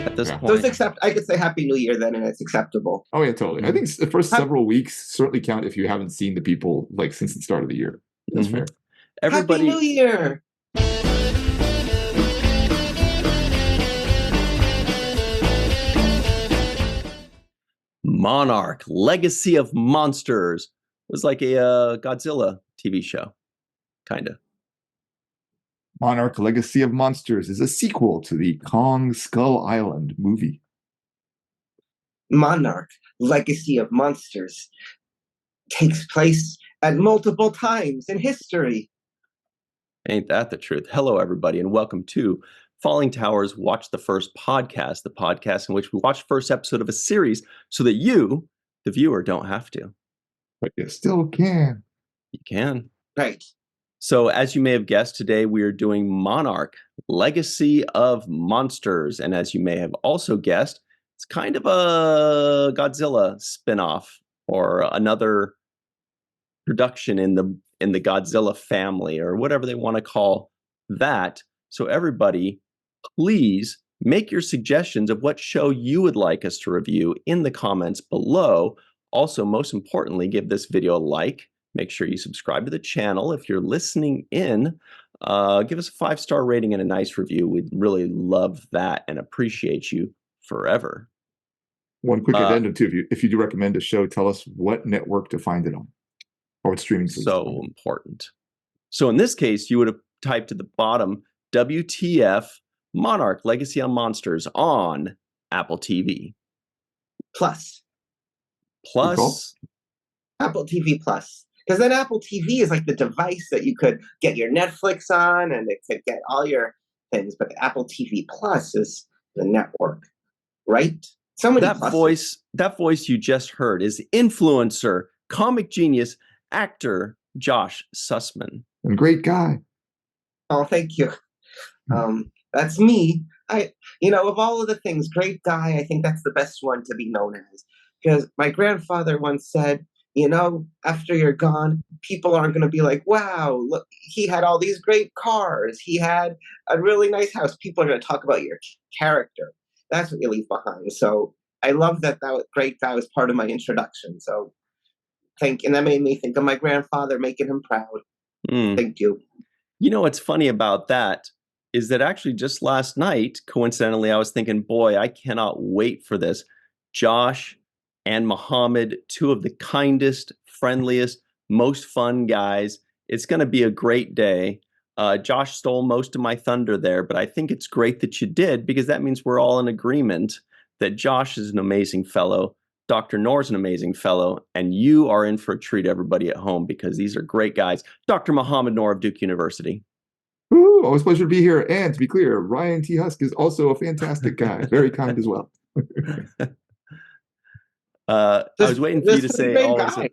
at this Yeah. point. So it's I could say Happy New Year then, and it's acceptable. Oh yeah, totally. I think the first several weeks certainly count if you haven't seen the people like since the start of the year. That's fair. Everybody, Happy New Year. Monarch, Legacy of Monsters was like a Godzilla TV show, kind of. Monarch Legacy of Monsters is a sequel to the Kong Skull Island movie. Monarch, Legacy of Monsters takes place at multiple times in history. Ain't that the truth? Hello, everybody, and welcome to Fallingtower's Watch the First podcast, the podcast in which we watch the first episode of a series so that you, the viewer, don't have to. But you still can. You can. Right. So as you may have guessed, today we are doing Monarch, Legacy of Monsters. And as you may have also guessed, it's kind of a Godzilla spinoff or another production in the Godzilla family or whatever they want to call that. So everybody, please make your suggestions of what show you would like us to review in the comments below. Also, most importantly, give this video a like. Make sure you subscribe to the channel. If you're listening in, give us a 5-star rating and a nice review. We'd really love that and appreciate you forever. One quick addendum too. If you do recommend a show, tell us what network to find it on or what streaming service. So important. So in this case, you would have typed at the bottom, WTF Monarch Legacy on Monsters on Apple TV. Plus. Apple TV Plus. Because then Apple TV is like the device that you could get your Netflix on and it could get all your things. But Apple TV Plus is the network, right? That voice you just heard is influencer, comic genius, actor Josh Sussman. And great guy. Oh, thank you. That's me. Of all of the things, great guy, I think that's the best one to be known as. Because my grandfather once said, after you're gone, people aren't going to be like, wow, look, he had all these great cars. He had a really nice house. People are going to talk about your character. That's what you leave behind. So I love that great guy was part of my introduction. So and that made me think of my grandfather, making him proud. Thank you. You know what's funny about that is that actually just last night, coincidentally, I was thinking, boy, I cannot wait for this. Josh and Muhammad, two of the kindest, friendliest, most fun guys. It's going to be a great day. Josh stole most of my thunder there, but I think it's great that you did because that means we're all in agreement that Josh is an amazing fellow, Dr. Noor's an amazing fellow, and you are in for a treat, everybody at home, because these are great guys. Dr. Muhammad Noor of Duke University. Ooh, always a pleasure to be here. And to be clear, Ryan T. Husk is also a fantastic guy. Very kind as well. I was waiting for you to say always a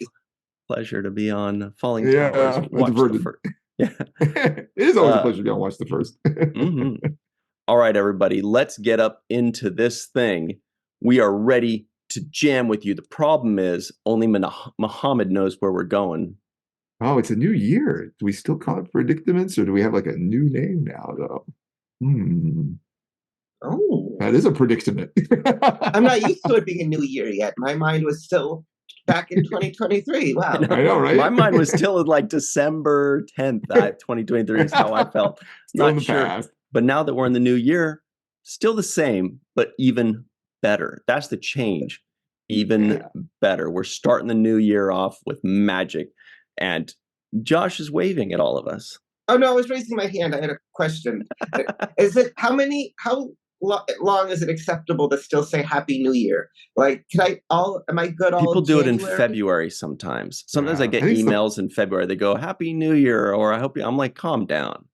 pleasure to be on Fallingtower. Yeah, it is always a pleasure to be on Watch the First. All right, everybody, let's get up into this thing. We are ready to jam with you. The problem is only Muhammad knows where we're going. Oh, it's a new year. Do we still call it predicaments, or do we have like a new name now, though? Oh, that is a predicament. I'm not used to it being a new year yet. My mind was still back in 2023. Wow. I know, right? My mind was still in like December 10th, 2023 is how I felt. Still in the past. But now that we're in the new year, still the same, but even better. That's the change. Even better. We're starting the new year off with magic. And Josh is waving at all of us. Oh, no, I was raising my hand. I had a question. How long is it acceptable to still say Happy New Year? Like, am I good all People do January? it in February sometimes. Sometimes I get emails in February. They go, Happy New Year, or I hope you, I'm like, calm down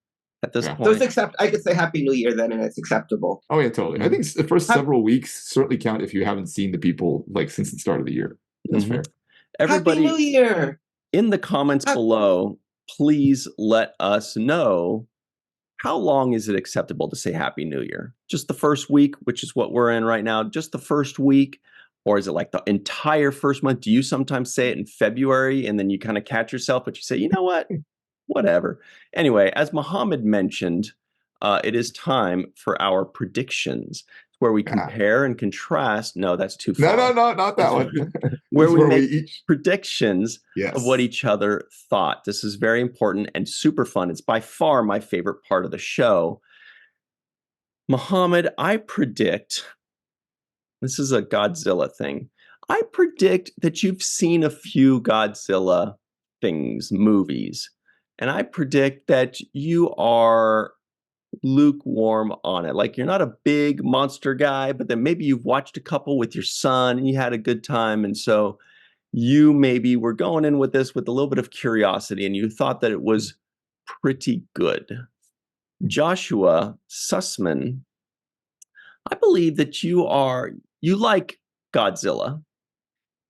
at this point. So I could say Happy New Year then, and it's acceptable. Oh, yeah, totally. I think the first several weeks certainly count if you haven't seen the people like since the start of the year. That's fair. Everybody, Happy New Year! In the comments below, please let us know, how long is it acceptable to say Happy New Year? Just the first week, which is what we're in right now, just the first week? Or is it like the entire first month? Do you sometimes say it in February and then you kind of catch yourself, but you say, you know what? Whatever. Anyway, as Muhammad mentioned, it is time for our predictions. where we compare and contrast. No, that's too far. No, not that one. Where we make each predictions of what each other thought. This is very important and super fun. It's by far my favorite part of the show. Muhammad, I predict, this is a Godzilla thing. I predict that you've seen a few Godzilla movies, and I predict that you are lukewarm on it. Like, you're not a big monster guy, but then maybe you've watched a couple with your son and you had a good time, and so you maybe were going in with this with a little bit of curiosity and you thought that it was pretty good. Joshua Sussman, I believe that you like Godzilla.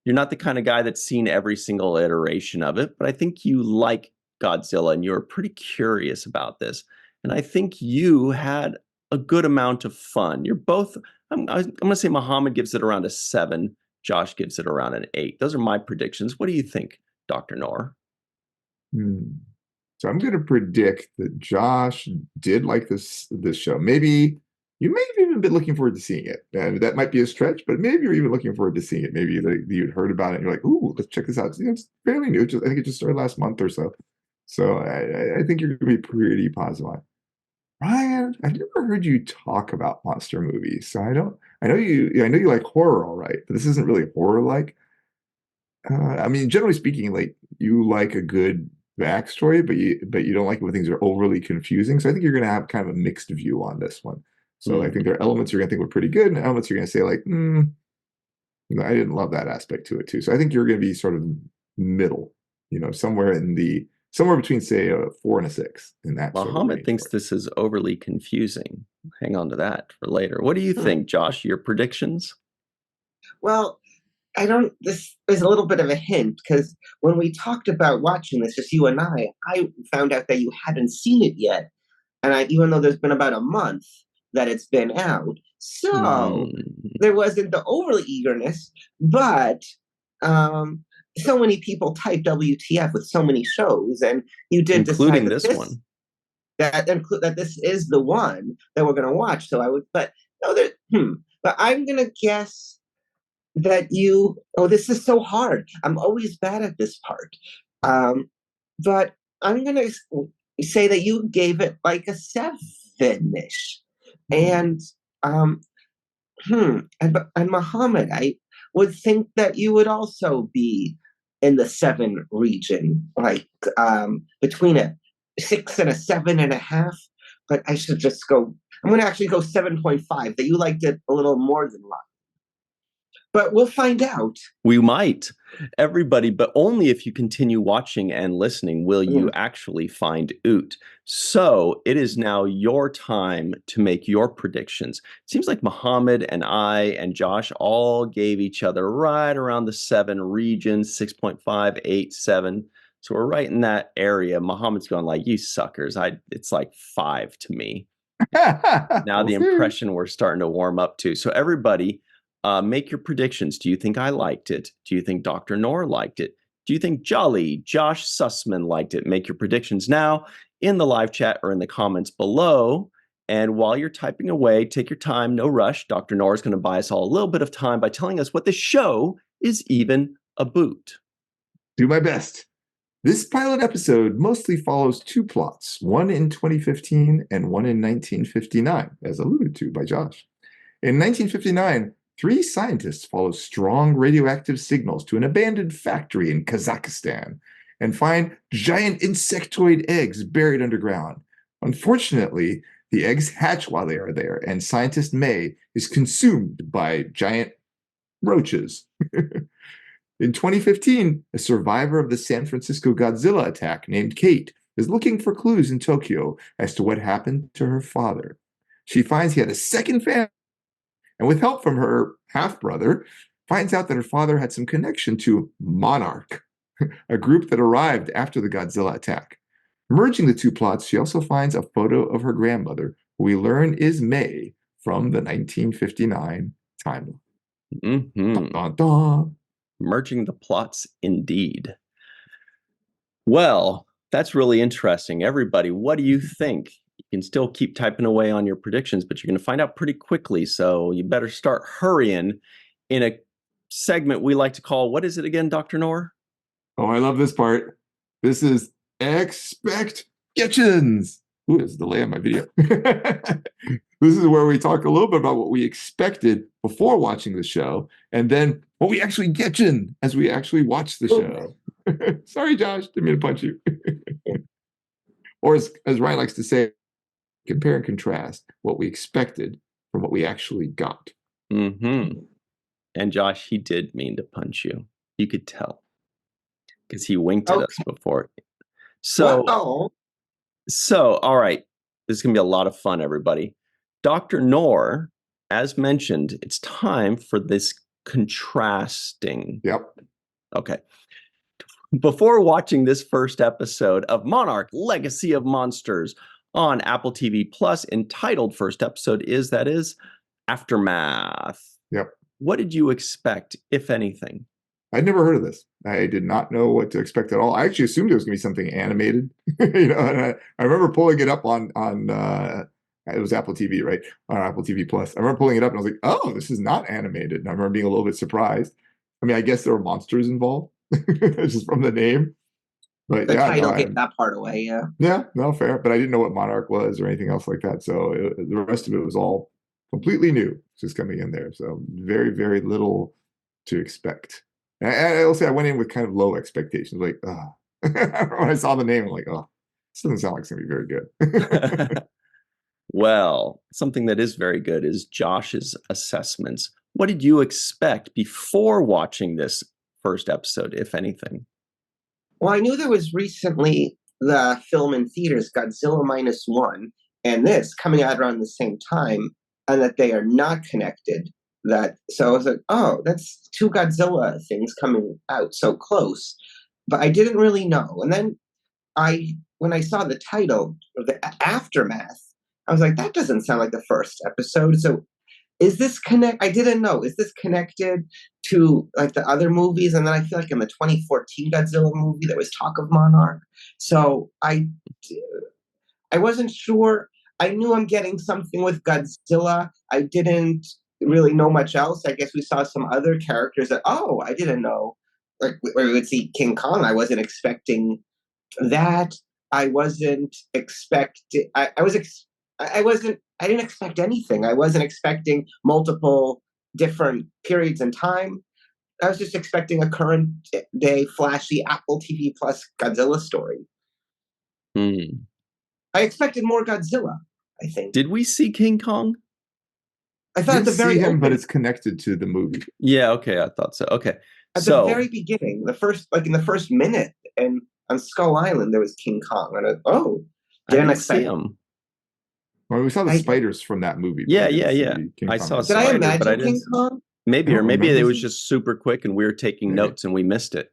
You're not the kind of guy that's seen every single iteration of it, but I think you like Godzilla and you're pretty curious about this. And I think you had a good amount of fun. You're both, I'm going to say Muhammad gives it around a 7. Josh gives it around an 8. Those are my predictions. What do you think, Dr. Noor? So I'm going to predict that Josh did like this show. Maybe you may have even been looking forward to seeing it. That might be a stretch, but maybe you're even looking forward to seeing it. Maybe you'd heard about it and you're like, ooh, let's check this out. It's fairly new. I think it just started last month or so. So I think you're going to be pretty positive. Ryan, I've never heard you talk about monster movies. So I know you like horror, all right, but this isn't really horror-like. I mean, generally speaking, like, you like a good backstory, but you don't like it when things are overly confusing. So I think you're going to have kind of a mixed view on this one. So I think there are elements you're going to think were pretty good, and elements you're going to say like, I didn't love that aspect to it too. So I think you're going to be sort of middle, somewhere between, say, a 4 and a 6 in that. Muhammad thinks this is overly confusing. Hang on to that for later. What do you think, Josh? Your predictions? Well, this is a little bit of a hint, because when we talked about watching this, just you and I found out that you hadn't seen it yet. And even though there's been about a month that it's been out, so there wasn't the overly eagerness, but so many people type WTF with so many shows, and you did including decide this one. That this is the one that we're going to watch. So I would, but no, but I'm going to guess that this is so hard. I'm always bad at this part. But I'm going to say that you gave it like a 7-ish. And, and Muhammad, I would think that you would also be in the 7 region, like between a 6 and a 7.5. But I should just I'm going to actually go 7.5, that you liked it a little more than mine. But we'll find out. We might. Everybody, but only if you continue watching and listening will you actually find Oot. So it is now your time to make your predictions. It seems like Muhammad and I and Josh all gave each other right around the 7 regions, 6.5, 8, 7. So we're right in that area. Muhammad's going like, you suckers. It's like 5 to me. Now the impression we're starting to warm up to. So everybody, make your predictions. Do you think I liked it? Do you think Dr. Noor liked it? Do you think Josh Sussman liked it? Make your predictions now in the live chat or in the comments below. And while you're typing away, take your time, no rush. Dr. Noor is going to buy us all a little bit of time by telling us what the show is even about. Do my best. This pilot episode mostly follows 2 plots, one in 2015 and one in 1959, as alluded to by Josh. In 1959, 3 scientists follow strong radioactive signals to an abandoned factory in Kazakhstan and find giant insectoid eggs buried underground. Unfortunately, the eggs hatch while they are there, and scientist May is consumed by giant roaches. In 2015, a survivor of the San Francisco Godzilla attack named Kate is looking for clues in Tokyo as to what happened to her father. She finds he had a second family, and with help from her half-brother, finds out that her father had some connection to Monarch, a group that arrived after the Godzilla attack. Merging the 2 plots, she also finds a photo of her grandmother, who we learn is May from the 1959 timeline. Dun, dun, dun. Merging the plots indeed. Well, that's really interesting. Everybody, what do you think? You can still keep typing away on your predictions, but you're going to find out pretty quickly. So you better start hurrying in a segment we like to call, what is it again, Dr. Noor? Oh, I love this part. This is expectations. Ooh, there's a delay on my video. This is where we talk a little bit about what we expected before watching the show, and then what we actually get in as we actually watch the show. Sorry, Josh, didn't mean to punch you. Or as Ryan likes to say, compare and contrast what we expected from what we actually got. Mm-hmm. And Josh, he did mean to punch you. You could tell because he winked at us before. So, all right. This is going to be a lot of fun, everybody. Dr. Noor, as mentioned, it's time for this contrasting. Yep. Okay. Before watching this first episode of Monarch, Legacy of Monsters on Apple TV Plus, entitled first episode is Aftermath. Yep. What did you expect, if anything? I'd never heard of this. I did not know what to expect at all. I actually assumed it was going to be something animated. And I remember pulling it up on it was Apple TV, right? On Apple TV Plus. I remember pulling it up and I was like, oh, this is not animated. And I remember being a little bit surprised. I mean, I guess there were monsters involved, just from the name. But the title gave that part away, yeah. Yeah, no, fair. But I didn't know what Monarch was or anything else like that. So the rest of it was all completely new, just coming in there. So very, very little to expect. I'll say I went in with kind of low expectations. Like, when I saw the name, I'm like, oh, this doesn't sound like it's going to be very good. Well, something that is very good is Josh's assessments. What did you expect before watching this first episode, if anything? Well, I knew there was recently the film in theaters, Godzilla -1, and this coming out around the same time, and that they are not connected. So I was like, oh, that's two Godzilla things coming out so close. But I didn't really know. And then when I saw the title of the Aftermath, I was like, that doesn't sound like the first episode. So is this I didn't know. Is this connected to like the other movies? And then I feel like in the 2014 Godzilla movie, there was talk of Monarch. So I wasn't sure. I knew I'm getting something with Godzilla. I didn't really know much else. I guess we saw some other characters that, I didn't know. Like where we would see King Kong. I wasn't expecting that. I wasn't expecting. I didn't expect anything. I wasn't expecting multiple different periods in time. I was just expecting a current day, flashy Apple TV Plus Godzilla story. I expected more Godzilla, I think. Did we see King Kong? I thought at the very end, but it's connected to the movie. Yeah, okay, I thought so. Okay. At the very beginning, in the first minute, and on Skull Island, there was King Kong. And I didn't see him. Well, we saw the spiders from that movie. Yeah. I saw a spider, did I imagine but I didn't. King Kong? Maybe it was just super quick and we were taking notes and we missed it.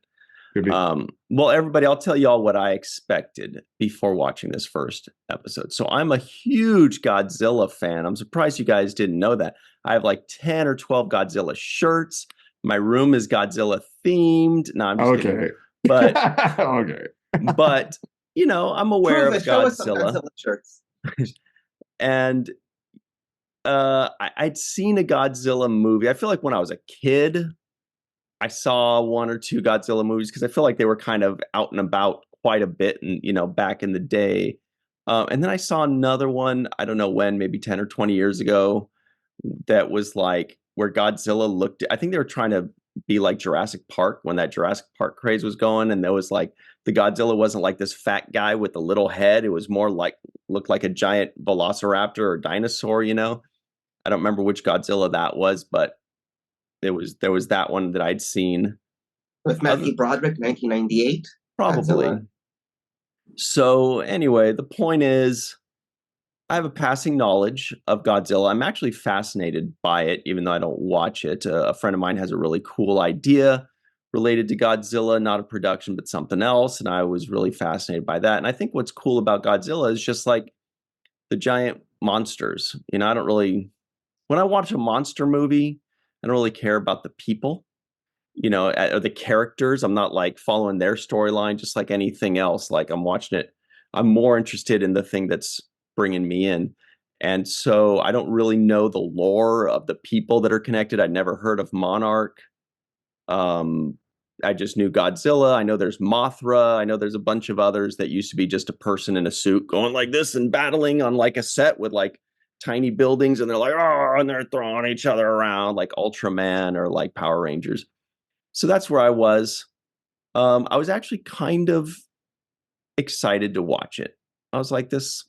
Well, everybody, I'll tell you all what I expected before watching this first episode. So I'm a huge Godzilla fan. I'm surprised you guys didn't know that. I have like 10 or 12 Godzilla shirts. My room is Godzilla themed. No, I'm just kidding. But okay. But I'm aware of Godzilla. Godzilla shirts. And I'd seen a Godzilla movie. I feel like when I was a kid, I saw one or two Godzilla movies because I feel like they were kind of out and about quite a bit, and back in the day. And then I saw another one, I don't know when, maybe 10 or 20 years ago, that was like where Godzilla looked. I think they were trying to be like Jurassic Park when that Jurassic Park craze was going, and there was like the Godzilla wasn't like this fat guy with a little head. It was more like looked like a giant velociraptor or dinosaur. I don't remember which Godzilla that was, but there was that one that I'd seen with Matthew Broderick, 1998. Probably. Godzilla. So anyway, the point is, I have a passing knowledge of Godzilla. I'm actually fascinated by it, even though I don't watch it. A friend of mine has a really cool idea related to Godzilla, not a production, but something else. And I was really fascinated by that. And I think what's cool about Godzilla is just like the giant monsters. When I watch a monster movie, I don't really care about the people, or the characters. I'm not like following their storyline, just like anything else. Like I'm watching it. I'm more interested in the thing that's bringing me in. And so I don't really know the lore of the people that are connected. I'd never heard of Monarch. I just knew Godzilla. I know there's Mothra. I know there's a bunch of others that used to be just a person in a suit going like this and battling on like a set with like tiny buildings, and they're like, oh, and they're throwing each other around like Ultraman or like Power Rangers. So that's where I was. I was actually kind of excited to watch it. I was like, this,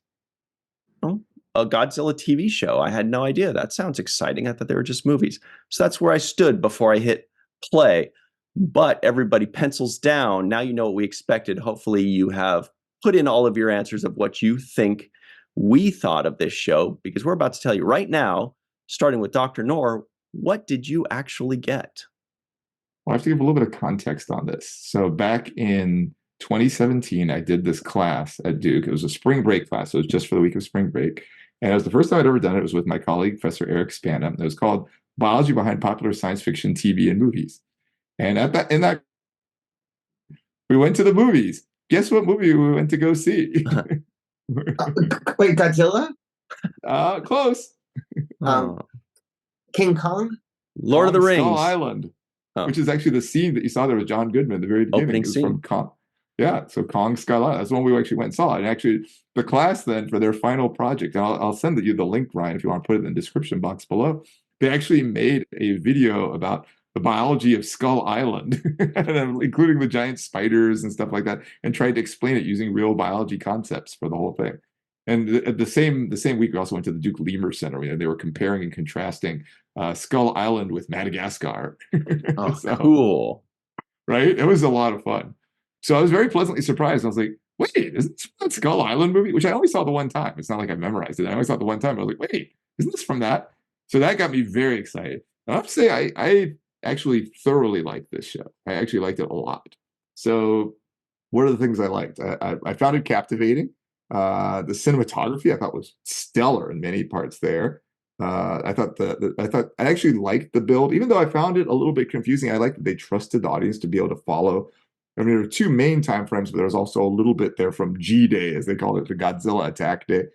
oh, a Godzilla TV show. I had no idea. That sounds exciting. I thought they were just movies. So that's where I stood before I hit play. But everybody pencils down. Now you know what we expected. Hopefully you have put in all of your answers of what you think we thought of this show, because we're about to tell you right now, starting with Dr. Noor, what did you actually get? Well, I have to give a little bit of context on this. So back in 2017, I did this class at Duke. It was a spring break class. So it was just for the week of spring break. And it was the first time I'd ever done it. It was with my colleague, Professor Eric Spana. It was called Biology Behind Popular Science Fiction TV and Movies. And in that, we went to the movies. Guess what movie we went to go see? Wait, Godzilla? Close. King Kong? Lord of the Rings. Skull Island, which is actually the scene that you saw there with John Goodman at the very beginning. Opening scene. From Kong. Yeah, so Kong Skull Island. That's the one we actually went and saw. And actually, the class then for their final project, and I'll send you the link, Ryan, if you want to put it in the description box below. They actually made a video about the biology of Skull Island, including the giant spiders and stuff like that, and tried to explain it using real biology concepts for the whole thing. And the same week, we also went to the Duke Lemur Center. They were comparing and contrasting Skull Island with Madagascar. Oh, so, cool. Right? It was a lot of fun. So I was very pleasantly surprised. I was like, wait, isn't this from that Skull Island movie? Which I only saw the one time. It's not like I memorized it. I only saw it the one time. I was like, wait, isn't this from that? So that got me very excited. And I have to say, I actually thoroughly liked this show. I actually liked it a lot. So what are the things I liked? I found it captivating. The cinematography I thought was stellar in many parts there. I thought I actually liked the build, even though I found it a little bit confusing. I liked that they trusted the audience to be able to follow. I mean, there were two main time frames, but there was also a little bit there from G-Day, as they called it, the Godzilla Attack Day.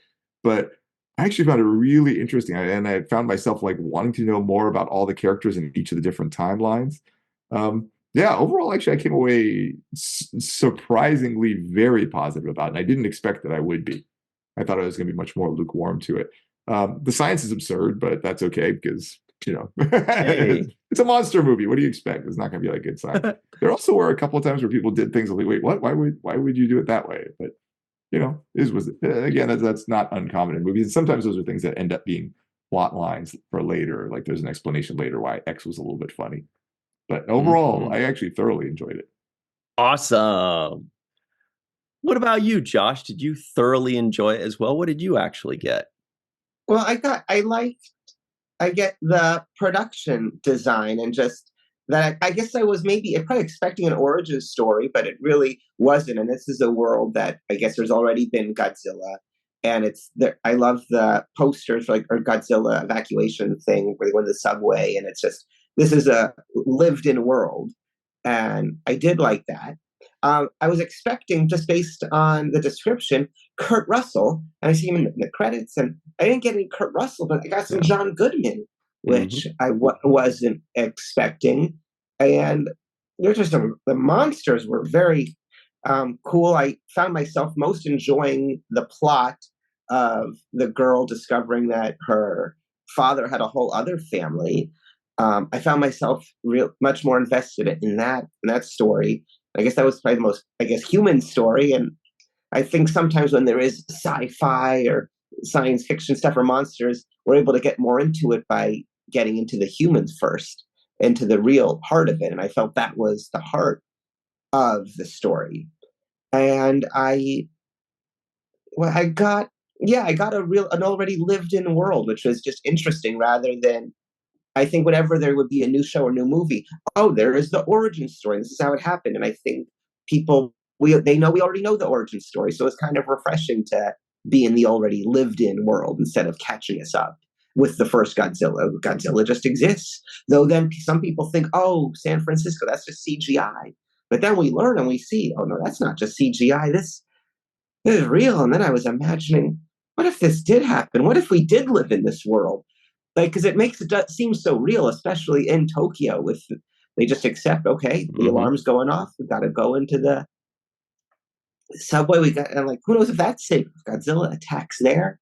But I actually found it really interesting, and I found myself like wanting to know more about all the characters in each of the different timelines. Yeah, overall, actually, I came away surprisingly very positive about it. And I didn't expect that I would be. I thought I was going to be much more lukewarm to it. The science is absurd, but that's okay because, hey. It's a monster movie. What do you expect? It's not going to be like good science. There also were a couple of times where people did things like, wait, what? Why would you do it that way? But again, that's not uncommon in movies. And sometimes those are things that end up being plot lines for later. Like there's an explanation later why X was a little bit funny. But overall, I actually thoroughly enjoyed it. Awesome. What about you, Josh? Did you thoroughly enjoy it as well? What did you actually get? Well, I get the production design and just that I guess I was probably expecting an origin story, but it really wasn't. And this is a world that I guess there's already been Godzilla. And it's there. I love the posters or Godzilla evacuation thing where they go to the subway, and it's just, this is a lived-in world, and I did like that. I was expecting, just based on the description, Kurt Russell, and I see him in the credits, and I didn't get any Kurt Russell, but I got some John Goodman, which I wasn't expecting. And the monsters were very cool. I found myself most enjoying the plot of the girl discovering that her father had a whole other family. I found myself much more invested in that story. I guess that was probably the most, human story. And I think sometimes when there is sci-fi or science fiction stuff or monsters, we're able to get more into it by getting into the humans first, into the real heart of it. And I felt that was the heart of the story. And I got an already lived-in world, which was just interesting, rather than, I think whenever there would be a new show or new movie, there is the origin story. This is how it happened. And I think people, we already know the origin story. So it's kind of refreshing to be in the already lived-in world instead of catching us up with the first Godzilla. Godzilla just exists. Though then some people think, San Francisco, that's just CGI. But then we learn and we see, no, that's not just CGI. This is real. And then I was imagining, what if this did happen? What if we did live in this world? Like, because it makes it seem so real, especially in Tokyo. With they just accept, okay, the Hmm. alarm's going off. We got to go into the subway. We got and like, who knows if that's safe? If Godzilla attacks there,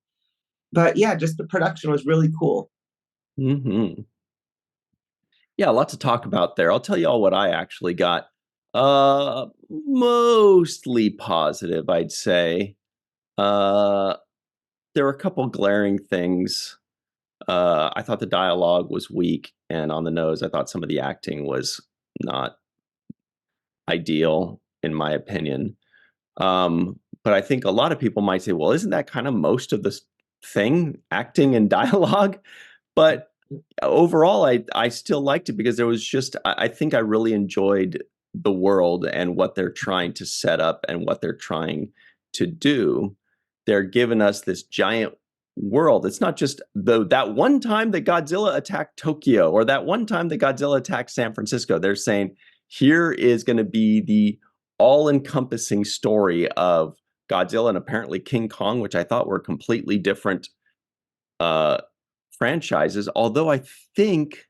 but yeah, just the production was really cool. Hmm. Yeah, a lot to talk about there. I'll tell you all what I actually got. Mostly positive, I'd say. Uh, there were a couple glaring things. I thought the dialogue was weak and on the nose. I thought some of the acting was not ideal, in my opinion. But I think a lot of people might say, well, isn't that kind of most of this thing, acting and dialogue? But overall, I still liked it because there was just I think I really enjoyed the world and what they're trying to set up and what they're trying to do. They're giving us this giant world. It's not just that one time that Godzilla attacked Tokyo or that one time that Godzilla attacked San Francisco. They're saying here is going to be the all-encompassing story of Godzilla and apparently King Kong, which I thought were completely different uh, franchises. Although I think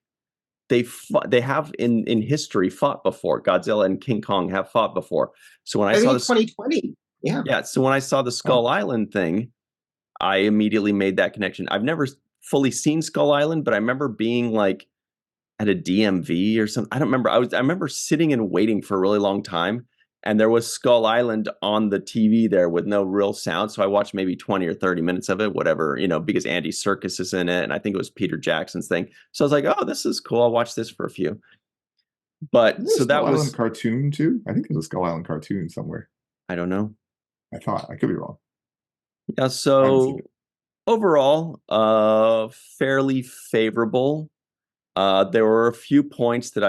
they have in history fought before. Godzilla and King Kong have fought before. So when I I saw think this, 2020. Yeah. yeah. So when I saw the Oh, Skull Island thing, I immediately made that connection. I've never fully seen Skull Island, but I remember being like at a DMV or something. I don't remember. I remember sitting and waiting for a really long time, and there was Skull Island on the TV there with no real sound. So I watched maybe 20 or 30 minutes of it, whatever, because Andy Serkis is in it, and I think it was Peter Jackson's thing. So I was like, oh, this is cool. I'll watch this for a few. is But there a so Skull that Island was, cartoon too? I think there's a Skull Island cartoon somewhere. I don't know. I thought I could be wrong. Yeah. I haven't seen So it. overall, fairly favorable. There were a few points that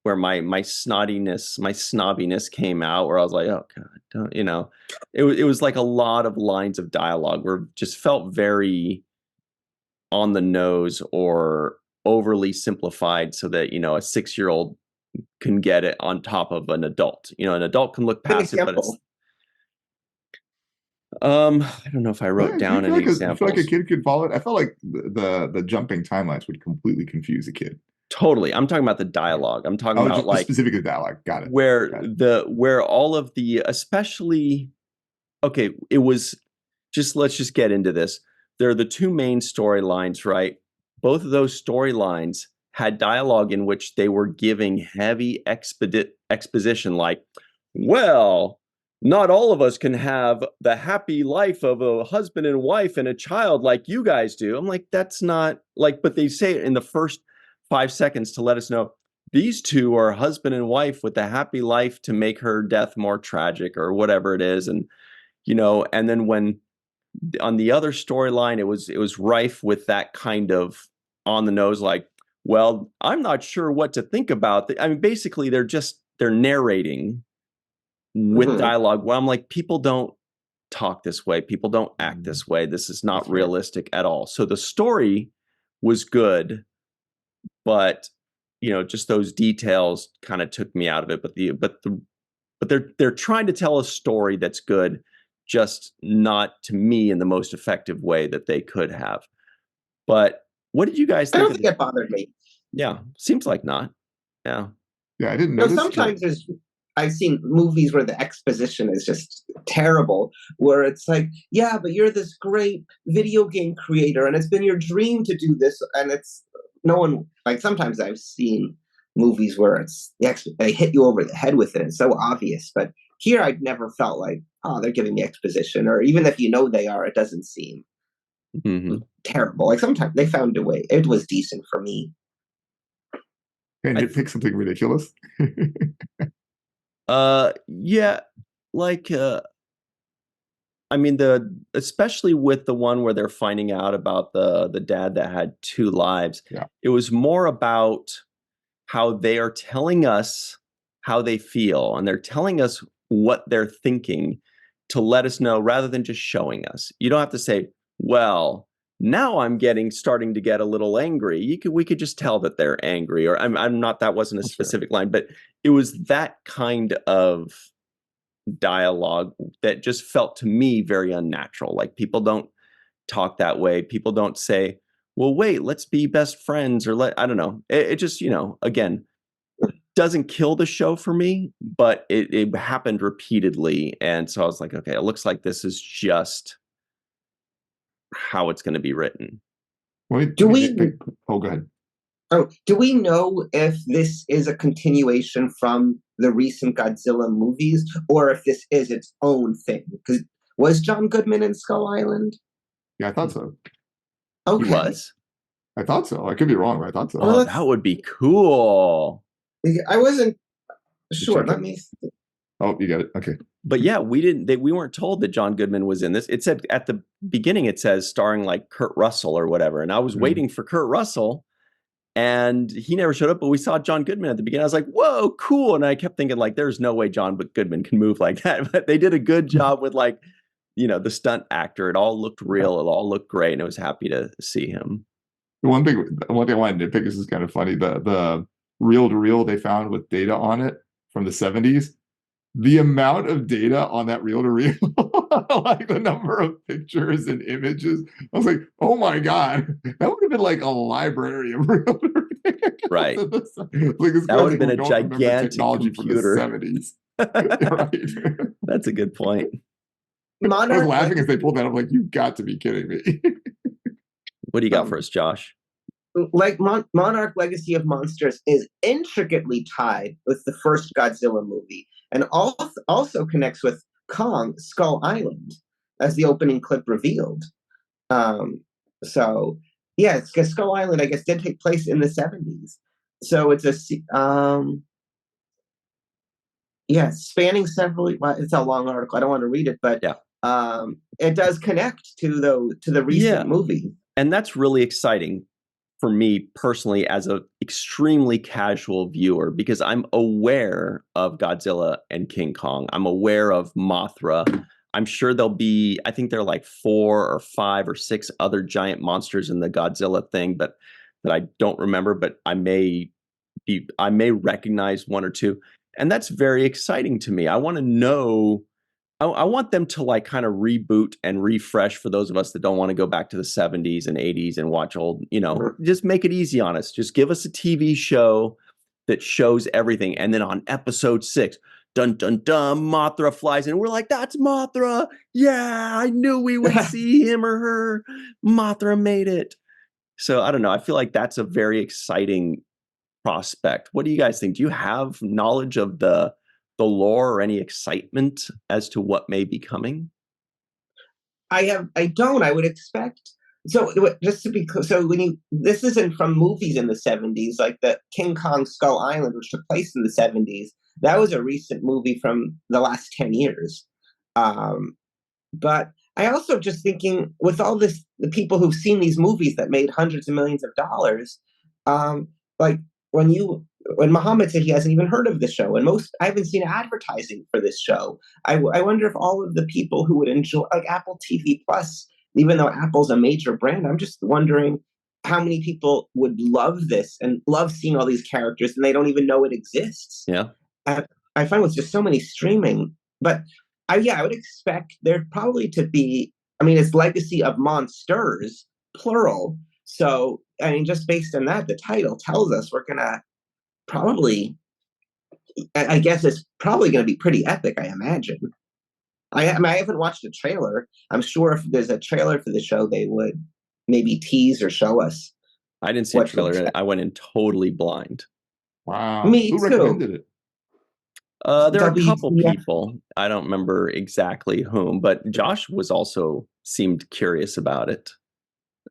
where my snottiness, my snobbiness came out, where I was like, oh God, it was like a lot of lines of dialogue where just felt very on the nose or overly simplified so that, a 6-year-old can get it on top of an adult. An adult can look An past it, but it's, example. I don't know if I wrote Yeah, do down any you feel like a examples. kid could follow it? I felt like the jumping timelines would completely confuse a kid. Totally. I'm talking about the dialogue. I'm talking Oh, about just like specifically dialogue. Got it. where Got it. where all of the, especially, okay, it was let's just get into this. There are the two main storylines, right? Both of those storylines had dialogue in which they were giving heavy exposition, like, well, not all of us can have the happy life of a husband and wife and a child like you guys do. I'm like, that's not like, but they say it in the first 5 seconds to let us know these two are husband and wife with a happy life to make her death more tragic or whatever it is. And then when on the other storyline, it was rife with that kind of on the nose, like, well, I'm not sure what to think about. I mean, basically, they're narrating with Hmm. dialogue. Well, I'm like, people don't talk this way. People don't act Mm, this way. This is that's not fair. realistic at all. So the story was good, but just those details kind of took me out of it. But they're trying to tell a story that's good, just not to me in the most effective way that they could have. But what did you guys I think don't of think the? it bothered me. Yeah, seems like not. Yeah. Yeah, I didn't notice, but Sometimes I've seen movies where the exposition is just terrible, where it's like, yeah, but you're this great video game creator, and it's been your dream to do this, and it's no one like. Sometimes I've seen movies where they hit you over the head with it. It's so obvious, but here I'd never felt like, oh, they're giving me exposition, or even if you know they are, it doesn't seem Hmm. terrible. Like sometimes they found a way. It was decent for me. can I you th- pick something ridiculous? yeah, like I mean, the especially with the one where they're finding out about the dad that had two lives. Yeah, It was more about how they are telling us how they feel and they're telling us what they're thinking to let us know rather than just showing us. You don't have to say, well, now I'm starting to get a little angry. We could just tell that they're angry, or I'm not, that wasn't a that's fair. specific line, but it was that kind of dialogue that just felt to me very unnatural. Like people don't talk that way. People don't say, well, wait, let's be best friends, or I don't know. It just, again, doesn't kill the show for me, but it happened repeatedly. And so I was like, okay, it looks like this is just how it's going to be written. Wait, Do we oh, go ahead. do we know if this is a continuation from the recent Godzilla movies, or if this is its own thing? Because was John Goodman in Skull Island? Yeah, I thought so. He Okay. was? I thought so. I could be wrong, but I thought so. Oh, that would be cool. I wasn't You sure. check Let it. me. Oh, you got it. Okay. But yeah, we weren't told that John Goodman was in this. It said at the beginning, it says starring like Kurt Russell or whatever. And I was waiting for Kurt Russell, and he never showed up, but we saw John Goodman at the beginning. I was like, whoa, cool. And I kept thinking, like, there's no way John Goodman can move like that. But they did a good job with, like, the stunt actor. It all looked real. It all looked great. And I was happy to see him. One thing I wanted to pick, this is kind of funny. The reel-to-reel they found with data on it from the 70s. The amount of data on that reel-to-reel, like the number of pictures and images, I was like, oh my God, that would have been like a library of reel-to-reel. Right. Like, that would have been a gigantic technology computer. from the 70s. Right. That's a good point. Monarch, I was laughing as they pulled that. I'm like, you've got to be kidding me. What do you got for us, Josh? Like Monarch Legacy of Monsters is intricately tied with the first Godzilla movie, and also connects with Kong Skull Island, as the opening clip revealed. So yeah, because Skull Island, I guess, did take place in the 70s. So it's spanning several. Well, it's a long article. I don't want to read it, but it does connect to the recent movie, and that's really exciting for me personally as an extremely casual viewer, because I'm aware of Godzilla and King Kong. I'm aware of Mothra. I'm sure there'll be, I think there are like 4 or 5 or 6 other giant monsters in the Godzilla thing, but that I don't remember, but I may recognize 1 or 2. And that's very exciting to me. I want to know, I want them to like kind of reboot and refresh for those of us that don't want to go back to the 70s and 80s and watch old, just make it easy on us. Just give us a TV show that shows everything. And then on episode 6, dun, dun, dun, Mothra flies in. We're like, that's Mothra. Yeah, I knew we would see him or her. Mothra made it. So I don't know. I feel like that's a very exciting prospect. What do you guys think? Do you have knowledge of the lore or any excitement as to what may be coming? I don't. I would expect. So just to be clear, so this isn't from movies in the 70s, like the King Kong Skull Island, which took place in the 70s. That was a recent movie from the last 10 years. But I also just thinking, with all this, the people who've seen these movies that made hundreds of millions of dollars, like when Muhammad said he hasn't even heard of the show, and I haven't seen advertising for this show. I wonder if all of the people who would enjoy, like Apple TV Plus, even though Apple's a major brand, I'm just wondering how many people would love this and love seeing all these characters, and they don't even know it exists. Yeah. I find with just so many streaming, but I would expect there probably to be, I mean, it's Legacy of Monsters, plural. So, I mean, just based on that, the title tells us we're going to probably, I guess it's probably going to be pretty epic, I imagine. I haven't watched a trailer. I'm sure if there's a trailer for the show, they would maybe tease or show us. I didn't see a trailer. I went in totally blind. Wow. Me Who too. recommended it? There are a couple people. I don't remember exactly whom, but Josh seemed curious about it.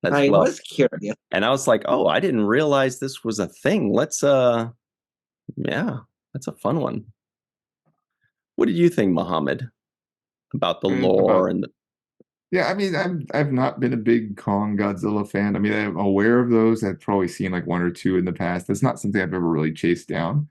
I was curious. And I was like, oh, I didn't realize this was a thing. Let's, that's a fun one. What did you think, Muhammad, about the lore and the... Yeah, I mean, I've not been a big Kong Godzilla fan. I mean, I'm aware of those. I've probably seen like 1 or 2 in the past. That's not something I've ever really chased down.